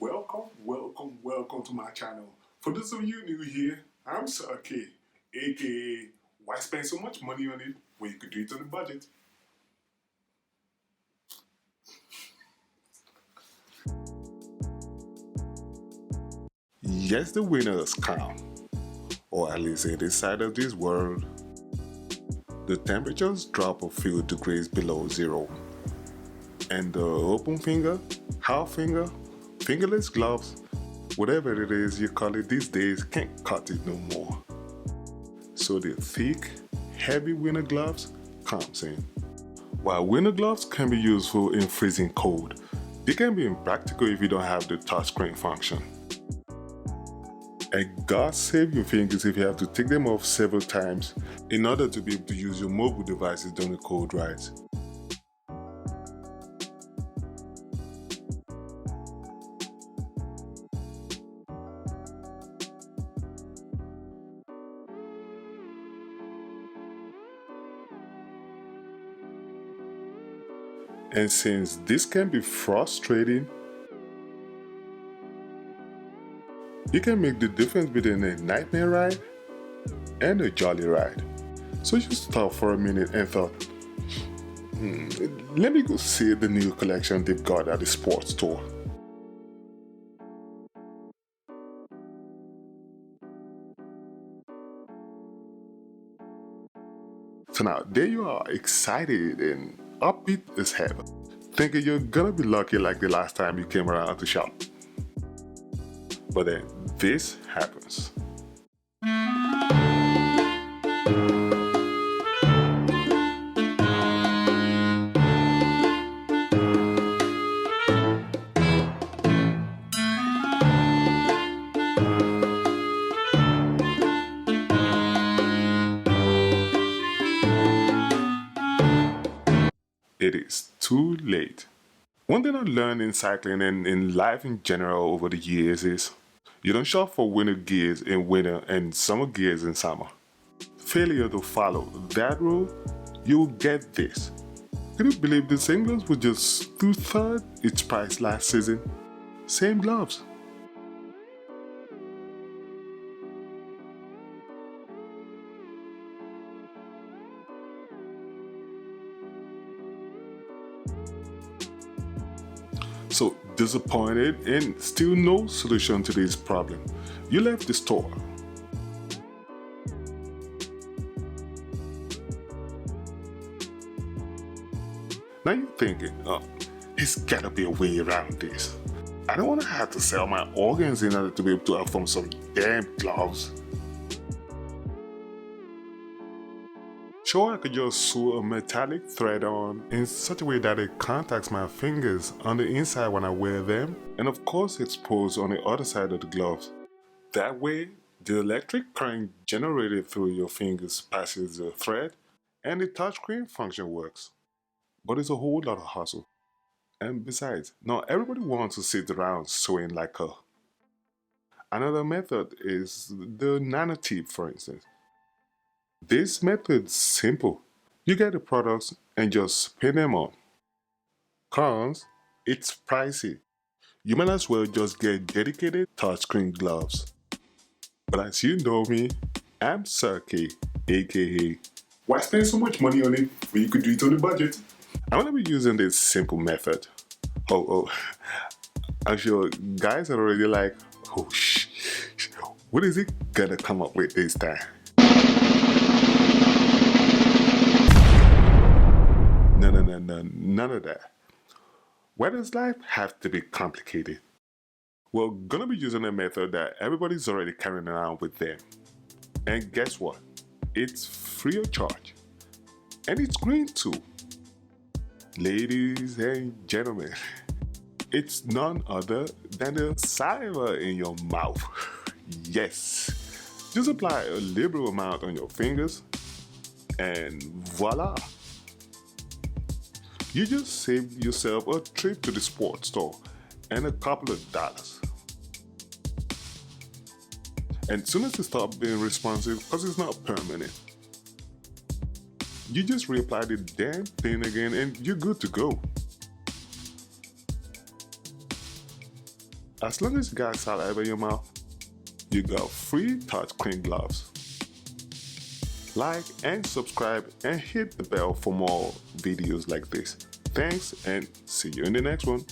Welcome to my channel. For those of you new here, I'm Sir K, aka Why Spend So Much Money on It when you could do it on a budget? Yes, the winners count, or at least in this side of this world. The temperatures drop a few degrees below zero, and the open finger, half finger, fingerless gloves, whatever it is you call it these days, can't cut it no more. So the thick, heavy winter gloves comes in. While winter gloves can be useful in freezing cold, they can be impractical if you don't have the touchscreen function. And God save your fingers if you have to take them off several times in order to be able to use your mobile devices during the cold rides. And since this can be frustrating, you can make the difference between a nightmare ride and a jolly ride. So you stopped for a minute and thought, let me go see the new collection they've got at the sports store. So now there you are, excited and upbeat as hell, thinking you're gonna be lucky like the last time you came around to shop. But then this happens. It is too late. One thing I learned in cycling and in life in general over the years is you don't shop for winter gears in winter and summer gears in summer. Failure to follow that rule, you'll get this. Can you believe the singlets were just 2/3 its price last season? Same gloves. So disappointed and still no solution to this problem, you left the store. Now you're thinking, oh, there's gotta be a way around this. I don't want to have to sell my organs in order to be able to afford some damn gloves. Sure, I could just sew a metallic thread on in such a way that it contacts my fingers on the inside when I wear them, and of course exposed on the other side of the gloves. That way, the electric current generated through your fingers passes the thread, and the touchscreen function works. But it's a whole lot of hassle. And besides, not everybody wants to sit around sewing like her. Another method is the nanotip, for instance. This method's simple. You get the products and just pin them on. Cons, it's pricey. You might as well just get dedicated touchscreen gloves. But as you know me, I'm Saki, aka Why spend so much money on it when you could do it on a budget? I'm gonna be using this simple method. Oh, I'm sure guys are already like, oh what is it gonna come up with this time? No, none of that. Why does life have to be complicated? We're gonna be using a method that everybody's already carrying around with them. And guess what? It's free of charge. And it's green too. Ladies and gentlemen, it's none other than the saliva in your mouth. Yes. Just apply a liberal amount on your fingers and voila. You just saved yourself a trip to the sports store and a couple of dollars. And soon as you stop being responsive, because it's not permanent, you just reapply the damn thing again and you're good to go. As long as you got saliva in your mouth, you got free touchscreen gloves. Like and subscribe and hit the bell for more videos like this. Thanks and see you in the next one.